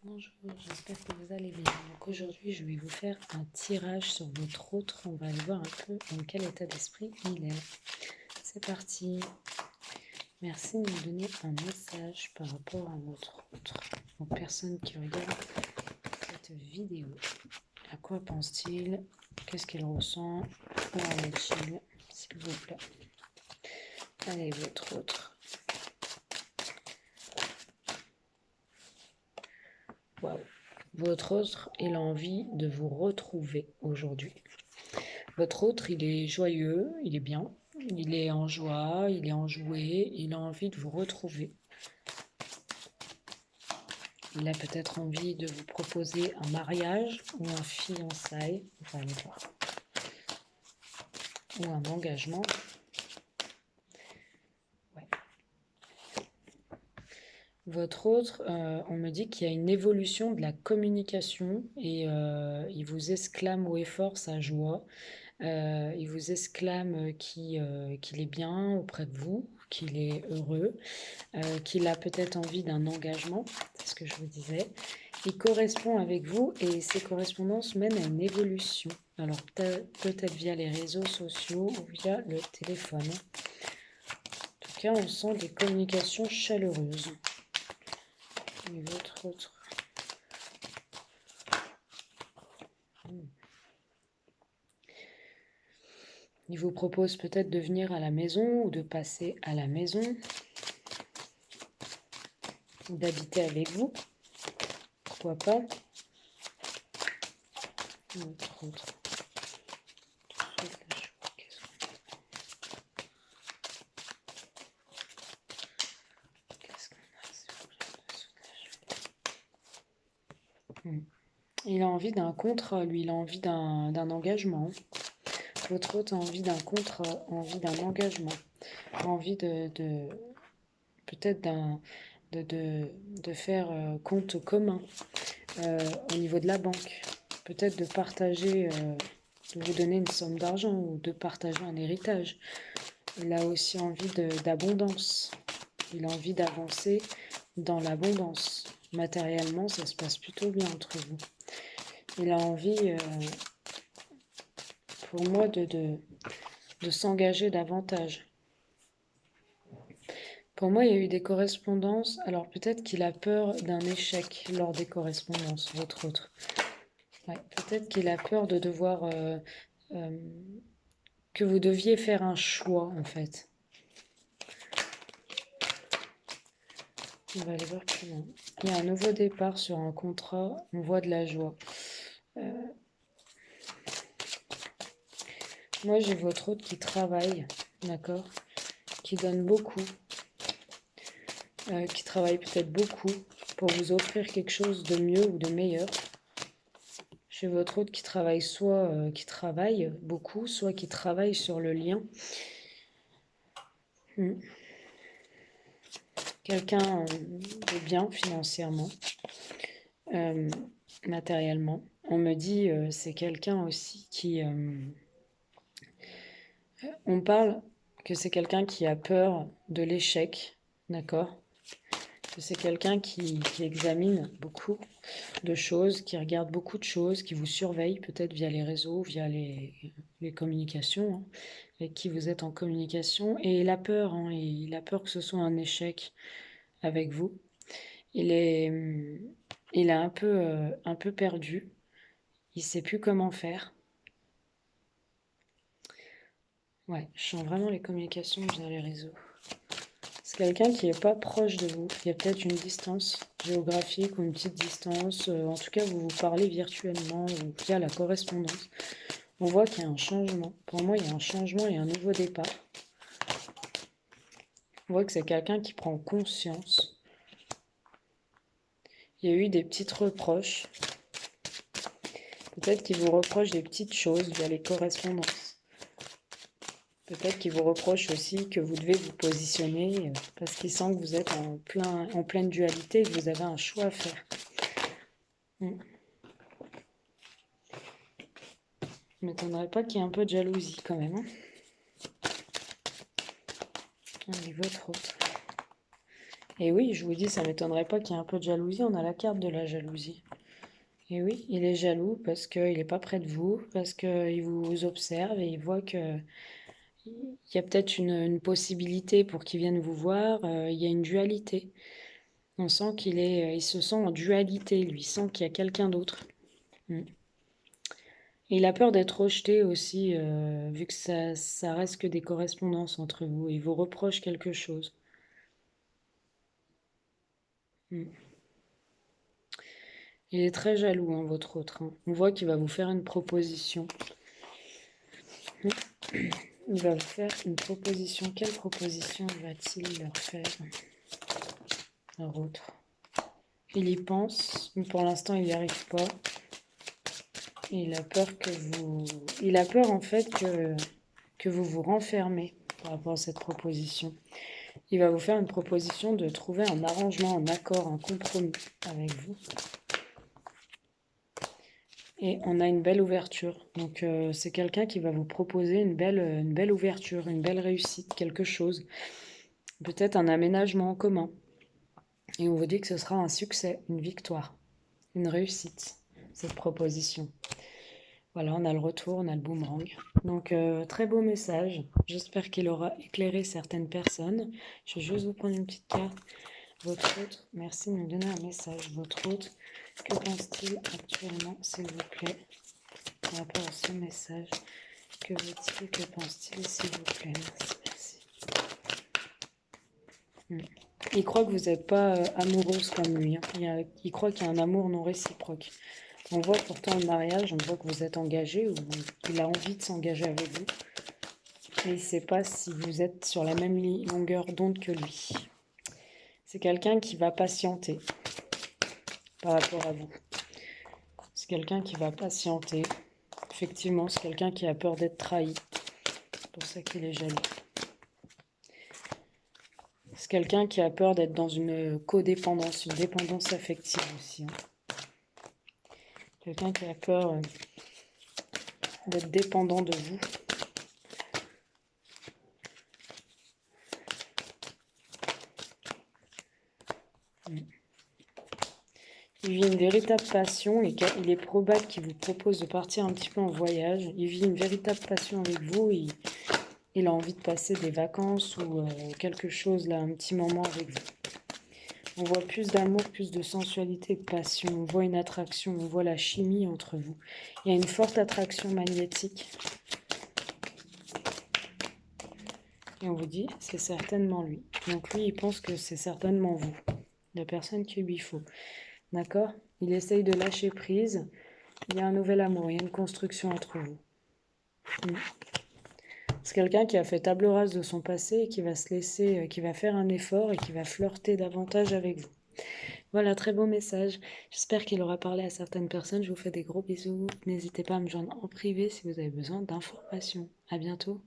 Bonjour, j'espère que vous allez bien. Donc aujourd'hui, je vais vous faire un tirage sur votre autre. On va aller voir un peu dans quel état d'esprit il est. C'est parti. Merci de me donner un message par rapport à votre autre. Aux personnes qui regardent cette vidéo. À quoi pense-t-il? Qu'est-ce qu'il ressent? Où en est-il? S'il vous plaît. Allez, votre autre. Waouh. Votre autre, il a envie de vous retrouver aujourd'hui. Votre autre, il est joyeux, il est bien, il est en joie, il est enjoué, il a envie de vous retrouver. Il a peut-être envie de vous proposer un mariage ou un fiançailles, on va aller voir, ou un engagement. Ouais. Votre autre, on me dit qu'il y a une évolution de la communication et il vous exclame haut et fort sa joie. Il vous exclame qu'il est bien auprès de vous, qu'il est heureux, qu'il a peut-être envie d'un engagement, c'est ce que je vous disais. Il correspond avec vous et ces correspondances mènent à une évolution. Alors peut-être via les réseaux sociaux ou via le téléphone. En tout cas, on sent des communications chaleureuses. Et votre autre. Il vous propose peut-être de venir à la maison ou de passer à la maison, ou d'habiter avec vous. Pourquoi pas? Votre autre. Il a envie d'un contrat, lui, il a envie d'un engagement. Votre autre a envie d'un contrat, envie d'un engagement, envie peut-être de faire compte commun au niveau de la banque. Peut-être de partager, de vous donner une somme d'argent ou de partager un héritage. Il a aussi envie d'abondance. Il a envie d'avancer dans l'abondance. Matériellement, ça se passe plutôt bien entre vous. Il a envie, pour moi, de s'engager davantage. Pour moi, il y a eu des correspondances. Alors peut-être qu'il a peur d'un échec lors des correspondances, votre autre. Ouais, peut-être qu'il a peur de devoir... que vous deviez faire un choix, en fait. On va aller voir plus loin. Il y a un nouveau départ sur un contrat. On voit de la joie. Moi, j'ai votre autre qui travaille, d'accord, qui donne beaucoup, qui travaille peut-être beaucoup pour vous offrir quelque chose de mieux ou de meilleur. Chez votre autre qui travaille soit qui travaille beaucoup, soit qui travaille sur le lien. Quelqu'un de bien financièrement, matériellement. On me dit c'est quelqu'un aussi qui... on parle que c'est quelqu'un qui a peur de l'échec, d'accord? Que c'est quelqu'un qui examine beaucoup de choses, qui regarde beaucoup de choses, qui vous surveille peut-être via les réseaux, via les communications, hein, avec qui vous êtes en communication. Et il a peur, hein, il a peur que ce soit un échec avec vous. Il est un peu perdu. Il ne sait plus comment faire. Ouais, je sens vraiment les communications via les réseaux. C'est quelqu'un qui n'est pas proche de vous. Il y a peut-être une distance géographique ou une petite distance. En tout cas, vous vous parlez virtuellement ou via la correspondance. On voit qu'il y a un changement. Pour moi, il y a un changement et un nouveau départ. On voit que c'est quelqu'un qui prend conscience. Il y a eu des petites reproches. Peut-être qu'il vous reproche des petites choses via les correspondances. Peut-être qu'il vous reproche aussi que vous devez vous positionner parce qu'il sent que vous êtes en pleine dualité et que vous avez un choix à faire. Je ne m'étonnerait pas qu'il y ait un peu de jalousie quand même. Hein. Allez, votre autre. Et oui, je vous dis, ça m'étonnerait pas qu'il y ait un peu de jalousie. On a la carte de la jalousie. Et oui, il est jaloux parce qu'il n'est pas près de vous, parce qu'il vous observe et il voit que il y a peut-être une possibilité pour qu'il vienne vous voir. Il y a une dualité. On sent il se sent en dualité, lui. Il sent qu'il y a quelqu'un d'autre. Mm. Et il a peur d'être rejeté aussi, vu que ça reste que des correspondances entre vous. Il vous reproche quelque chose. Mm. Il est très jaloux, hein, votre autre, hein. On voit qu'il va vous faire une proposition. Il va vous faire une proposition. Quelle proposition va-t-il leur faire, leur autre? Il y pense, mais pour l'instant, il n'y arrive pas. Il a peur que vous... Il a peur, en fait, que vous vous renfermez par rapport à cette proposition. Il va vous faire une proposition de trouver un arrangement, un accord, un compromis avec vous. Et on a une belle ouverture. Donc c'est quelqu'un qui va vous proposer une belle ouverture, une belle réussite, quelque chose. Peut-être un aménagement en commun. Et on vous dit que ce sera un succès, une victoire, une réussite, cette proposition. Voilà, on a le retour, on a le boomerang. Donc très beau message. J'espère qu'il aura éclairé certaines personnes. Je vais juste vous prendre une petite carte. Votre hôte, merci de me donner un message. Votre hôte, que pense-t-il actuellement, s'il vous plaît, par rapport à ce message? Que veut-il, que pense-t-il, s'il vous plaît? Merci, merci. Il croit que vous n'êtes pas amoureuse comme lui, hein. Il croit qu'il y a un amour non réciproque. On voit pourtant le mariage, on voit que vous êtes engagé, ou il a envie de s'engager avec vous. Mais il ne sait pas si vous êtes sur la même longueur d'onde que lui. C'est quelqu'un qui va patienter par rapport à vous. C'est quelqu'un qui va patienter. Effectivement, c'est quelqu'un qui a peur d'être trahi. C'est pour ça qu'il est jaloux. C'est quelqu'un qui a peur d'être dans une codépendance, une dépendance affective aussi, hein. Quelqu'un qui a peur d'être dépendant de vous. Il vit une véritable passion et il est probable qu'il vous propose de partir un petit peu en voyage. Il vit une véritable passion avec vous. Il a envie de passer des vacances ou quelque chose, là, un petit moment avec vous. On voit plus d'amour, plus de sensualité, de passion. On voit une attraction, on voit la chimie entre vous. Il y a une forte attraction magnétique. Et on vous dit, c'est certainement lui. Donc lui, il pense que c'est certainement vous, la personne qu'il lui faut. D'accord? Il essaye de lâcher prise. Il y a un nouvel amour, il y a une construction entre vous. C'est quelqu'un qui a fait table rase de son passé et qui va se laisser, qui va faire un effort et qui va flirter davantage avec vous. Voilà, très beau message. J'espère qu'il aura parlé à certaines personnes. Je vous fais des gros bisous. N'hésitez pas à me joindre en privé si vous avez besoin d'informations. À bientôt.